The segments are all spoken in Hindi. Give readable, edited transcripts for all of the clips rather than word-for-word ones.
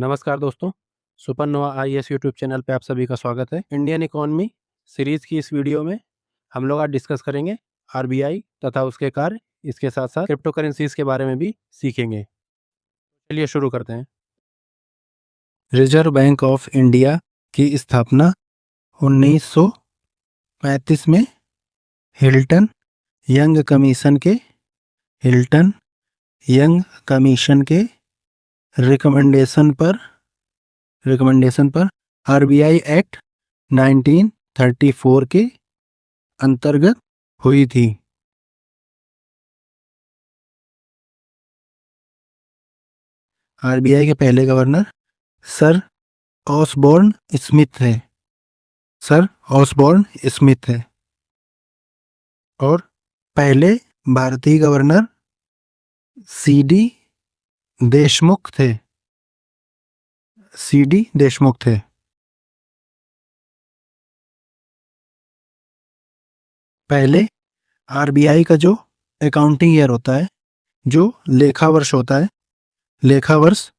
नमस्कार दोस्तों, सुपरनोवा आईएएस यूट्यूब चैनल पे आप सभी का स्वागत है। इंडियन इकोनॉमी सीरीज़ की इस वीडियो में हम लोग आज डिस्कस करेंगे आरबीआई तथा उसके कार्य, इसके साथ-साथ क्रिप्टो करेंसीज़ के बारे में भी सीखेंगे। चलिए शुरू करते हैं। रिजर्व बैंक ऑफ इंडिया की स्थापना 1935 में हिल्टन यंग कमीशन के रिकमेंडेशन पर आरबीआई एक्ट 1934 के अंतर्गत हुई थी। आरबीआई के पहले गवर्नर सर ऑसबॉर्न स्मिथ है और पहले भारतीय गवर्नर सीडी देशमुख थे। पहले आरबीआई का जो अकाउंटिंग ईयर होता है, जो लेखा वर्ष होता है, लेखा वर्ष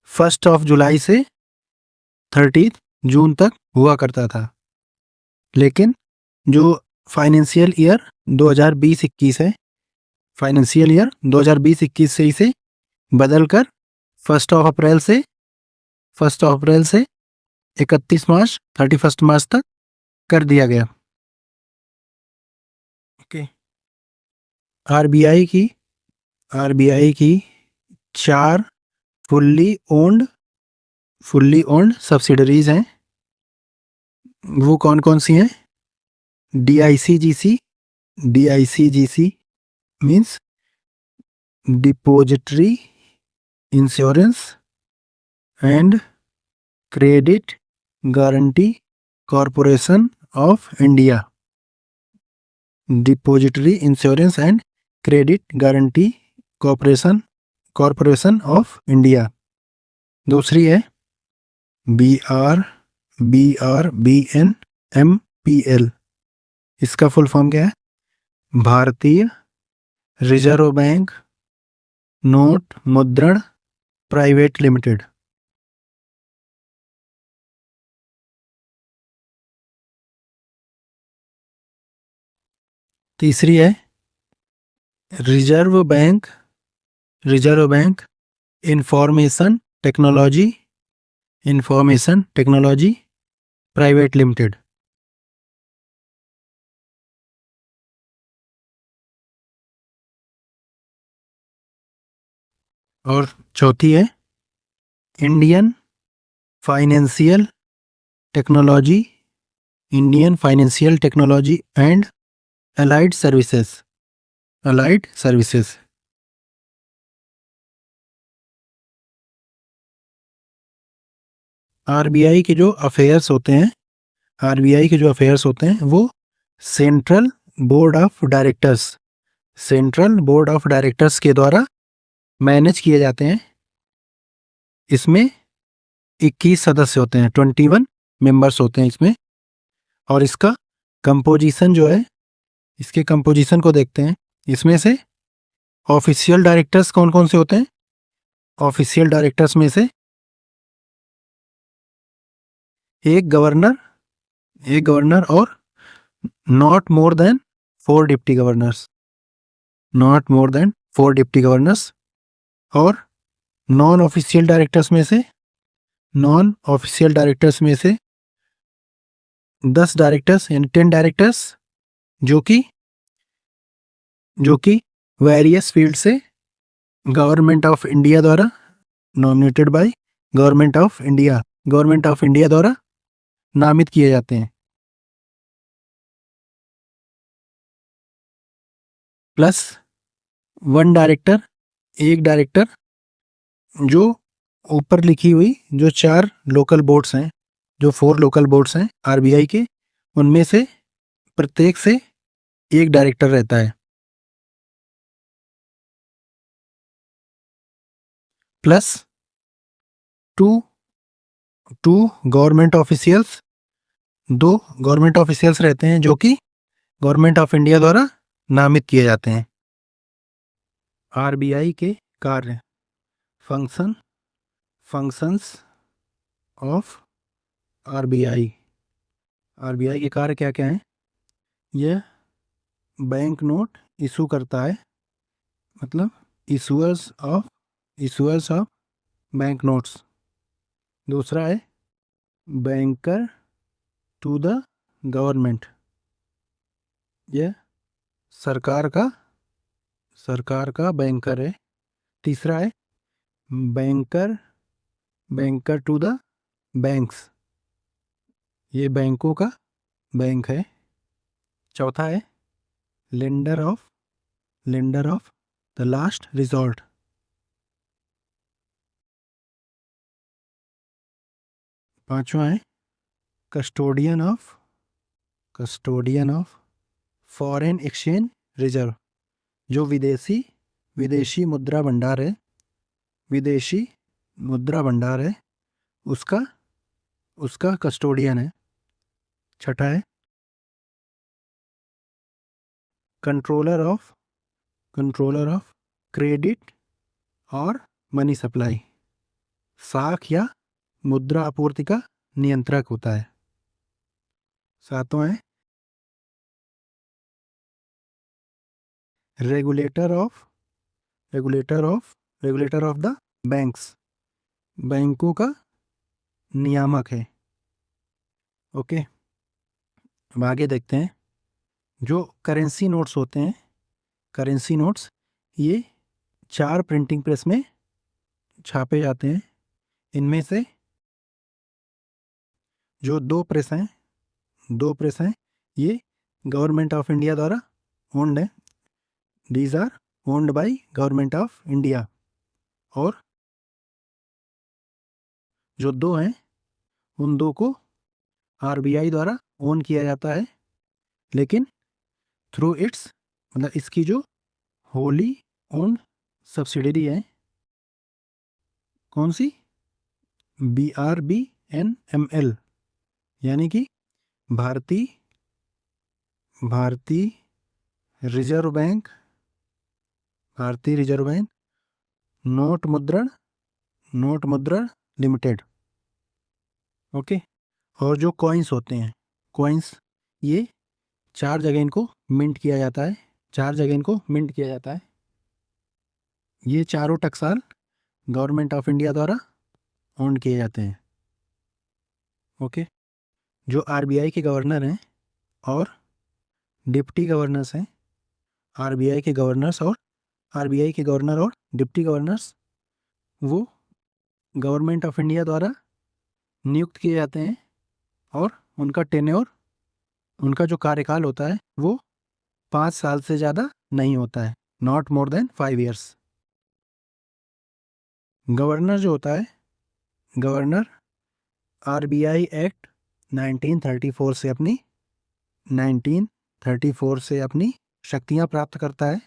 1 जुलाई से 30 जून तक हुआ करता था। लेकिन जो फाइनेंशियल ईयर 2020-21 है, फाइनेंशियल ईयर 2020-21 से इसे बदलकर 1 अप्रैल से 31 मार्च तक कर दिया गया। ओके। आरबीआई की 4 फुल्ली ओन्ड सब्सिडरीज हैं। वो कौन कौन सी हैं? DICGC means depository insurance and credit guarantee corporation of India. Depository insurance and credit guarantee corporation of India. दूसरी है BRBNMPL। इसका फुल फॉर्म क्या है? भारतीय रिजर्व बैंक नोट मुद्रण प्राइवेट लिमिटेड। तीसरी है reserve bank information technology private limited. और चौथी है Indian financial technology and allied services. RBI के जो अफेयर्स होते हैं वो सेंट्रल बोर्ड ऑफ डायरेक्टर्स के द्वारा मैनेज किए जाते हैं। इसमें 21 सदस्य होते हैं, 21 मेंबर्स होते हैं इसमें। और इसका कंपोजिशन जो है, इसके कंपोजिशन को देखते हैं। इसमें से ऑफिशियल डायरेक्टर्स कौन कौन से होते हैं? ऑफिशियल डायरेक्टर्स में से एक गवर्नर और not more than 4 deputy governors. और नॉन ऑफिशियल डायरेक्टर्स में से 10 डायरेक्टर्स यानी 10 डायरेक्टर्स जो कि वेरियस फील्ड से गवर्नमेंट ऑफ इंडिया द्वारा nominated by government of India द्वारा नामित किए जाते हैं। प्लस 1 डायरेक्टर, एक डायरेक्टर जो ऊपर लिखी हुई जो 4 लोकल बोर्ड्स हैं, जो 4 लोकल बोर्ड्स हैं आरबीआई के, उनमें से प्रत्येक से एक डायरेक्टर रहता है। Plus 2 government officials, 2 government officials रहते हैं जो कि गवर्नमेंट ऑफ इंडिया द्वारा नामित किए जाते हैं। आरबीआई के कार्य, function, functions of RBI. RBI के कार्य क्या क्या हैं? यह बैंक नोट इशू करता है, मतलब इशूअर्स ऑफ बैंक नोट्स। दूसरा है बैंकर टू द गवर्नमेंट, यह सरकार का बैंकर है। तीसरा है बैंकर टू द बैंक्स, ये बैंकों का बैंक है। चौथा है lender of the last resort. पांचवा है custodian of foreign exchange reserve, जो विदेशी मुद्रा भंडार है, उसका कस्टोडियन है। छठा है कंट्रोलर ऑफ क्रेडिट और मनी सप्लाई, साख या मुद्रा आपूर्ति का नियंत्रक होता है। सातवां है रेगुलेटर ऑफ द बैंक्स, बैंकों का नियामक है। ओके, अब आगे देखते हैं। जो करेंसी नोट्स होते हैं, ये 4 प्रिंटिंग प्रेस में छापे जाते हैं। इनमें से जो दो प्रेस हैं ये गवर्नमेंट ऑफ इंडिया द्वारा ओन्ड है। These are owned by government of India. और जो दो हैं उन दो को आरबीआई द्वारा ओन किया जाता है, लेकिन थ्रू इट्स, मतलब इसकी जो होली ओन्ड सब्सिडरी है, कौन सी? BRBNML, यानी कि भारतीय रिजर्व बैंक नोट मुद्रण लिमिटेड। ओके, और जो कॉइन्स होते हैं, ये 4 जगह इनको मिंट किया जाता है। ये चारों टकसाल गवर्नमेंट ऑफ इंडिया द्वारा ओन किए जाते हैं। ओके, जो आरबीआई के गवर्नर हैं और डिप्टी गवर्नर्स हैं, आरबीआई के गवर्नर और डिप्टी गवर्नर्स, वो गवर्नमेंट ऑफ इंडिया द्वारा नियुक्त किए जाते हैं और उनका जो कार्यकाल होता है वो 5 साल से ज़्यादा नहीं होता है, not more than 5 years. Governor जो होता है, गवर्नर आरबीआई एक्ट 1934 से अपनी शक्तियां प्राप्त करता है,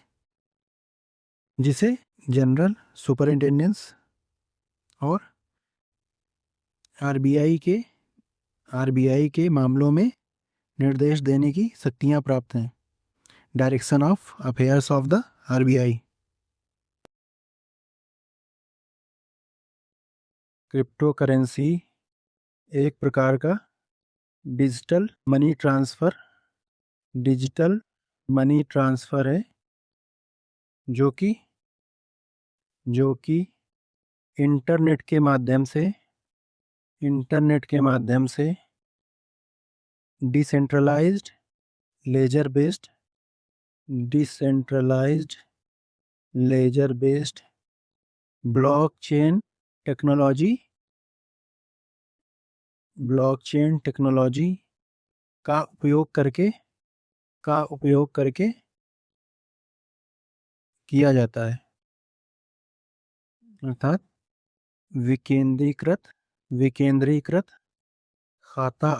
जिसे जनरल सुपरिंटेंडेंस और आरबीआई के मामलों में निर्देश देने की शक्तियां प्राप्त हैं। Direction of affairs of the RBI. Crypto currency एक प्रकार का डिजिटल मनी ट्रांसफ़र है, जो कि इंटरनेट के माध्यम से decentralised ledger based blockchain technology का उपयोग करके किया जाता है, अर्थात विकेंद्रीकृत खाता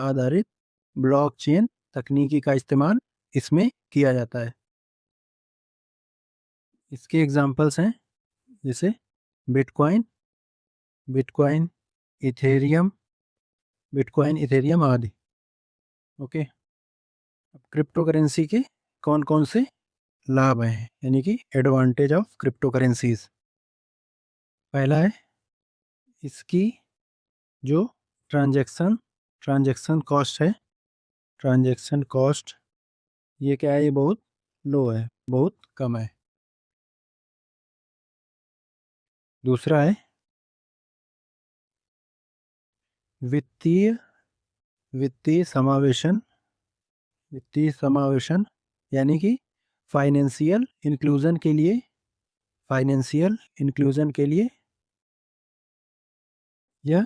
आधारित ब्लॉकचेन तकनीकी का इस्तेमाल इसमें किया जाता है। इसके एग्जाम्पल्स हैं जैसे बिटकॉइन, इथेरियम आदि। ओके, अब क्रिप्टो करेंसी के कौन कौन से लाभ हैं, यानी कि एडवांटेज ऑफ क्रिप्टो करेंसीज। पहला है इसकी जो ट्रांजैक्शन कॉस्ट है, ट्रांजैक्शन कॉस्ट ये क्या है, ये बहुत लो है, बहुत कम है। दूसरा है वित्तीय वित्तीय समावेशन, वित्तीय समावेशन यानी कि फाइनेंशियल इंक्लूजन के लिए, फाइनेंशियल इंक्लूजन के लिए या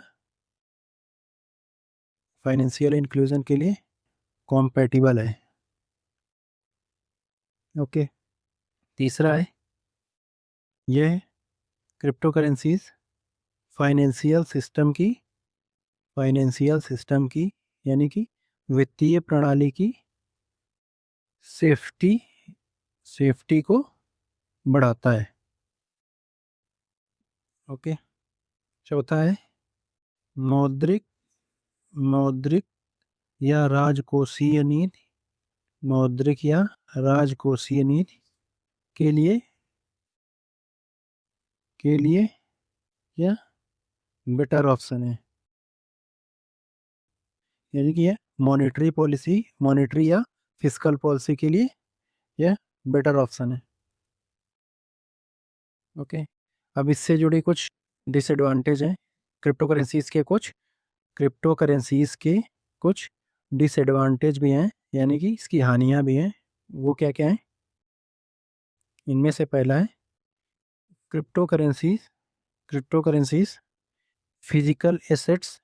फाइनेंशियल इंक्लूजन के लिए कॉम्पैटिबल है। ओके। तीसरा है यह क्रिप्टो करेंसीज फाइनेंशियल सिस्टम की यानी कि वित्तीय प्रणाली की सेफ्टी को बढ़ाता है। ओके। चौथा है मौद्रिक मौद्रिक या राजकोषीय नीति, मौद्रिक या राजकोषीय नीति के लिए यह बेटर ऑप्शन है, यानी कि यह मॉनेटरी या फिस्कल पॉलिसी के लिए यह बेटर ऑप्शन है। ओके। अब इससे जुड़ी कुछ डिसएडवांटेज हैं, क्रिप्टो करेंसीज के कुछ डिसएडवांटेज भी हैं, यानी कि इसकी हानियां भी हैं। वो क्या क्या हैं? इनमें से पहला है क्रिप्टो करेंसीज फिजिकल एसेट्स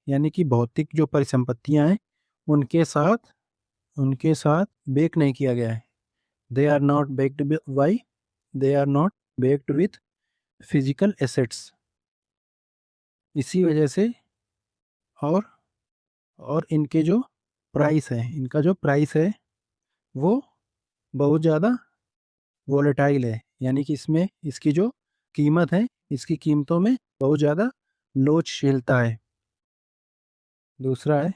यानी कि भौतिक जो परिसंपत्तियां हैं उनके साथ बेक नहीं किया गया है। They are not backed with physical assets. इसी वजह से और इनका जो प्राइस है वो बहुत ज़्यादा वोलेटाइल है, यानी कि इसमें इसकी जो कीमत है, इसकी कीमतों में बहुत ज़्यादा लोचशीलता है। दूसरा है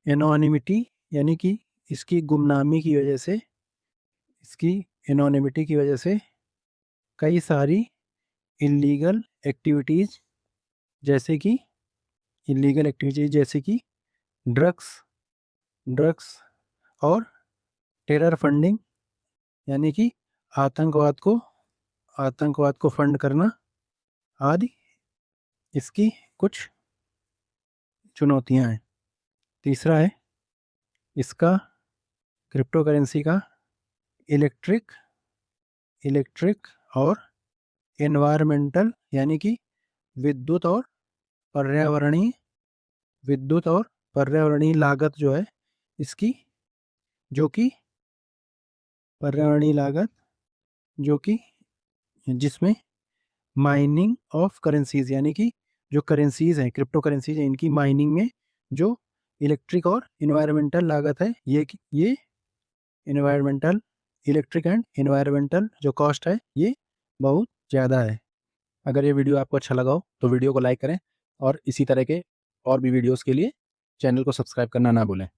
एनोनिमिटी, यानी कि इसकी गुमनामी की वजह से, इसकी एनोनिमिटी की वजह से कई सारी इलीगल एक्टिविटीज़ जैसे कि ड्रग्स और टेरर फंडिंग यानी कि आतंकवाद को फंड करना आदि इसकी कुछ चुनौतियां हैं। तीसरा है इसका क्रिप्टो करेंसी का इलेक्ट्रिक और एनवायरमेंटल यानी कि विद्युत और पर्यावरणीय लागत जो है इसकी, जो कि पर्यावरणीय लागत जो कि जिसमें माइनिंग ऑफ करेंसीज यानी कि जो करेंसीज हैं, क्रिप्टो करेंसीज हैं, इनकी माइनिंग में जो इलेक्ट्रिक और इन्वायरमेंटल लागत है, ये इलेक्ट्रिक एंड इन्वायरमेंटल जो कॉस्ट है ये बहुत ज़्यादा है। अगर ये वीडियो आपको अच्छा लगा हो तो वीडियो को लाइक करें और इसी तरह के और भी वीडियोस के लिए चैनल को सब्सक्राइब करना ना भूलें।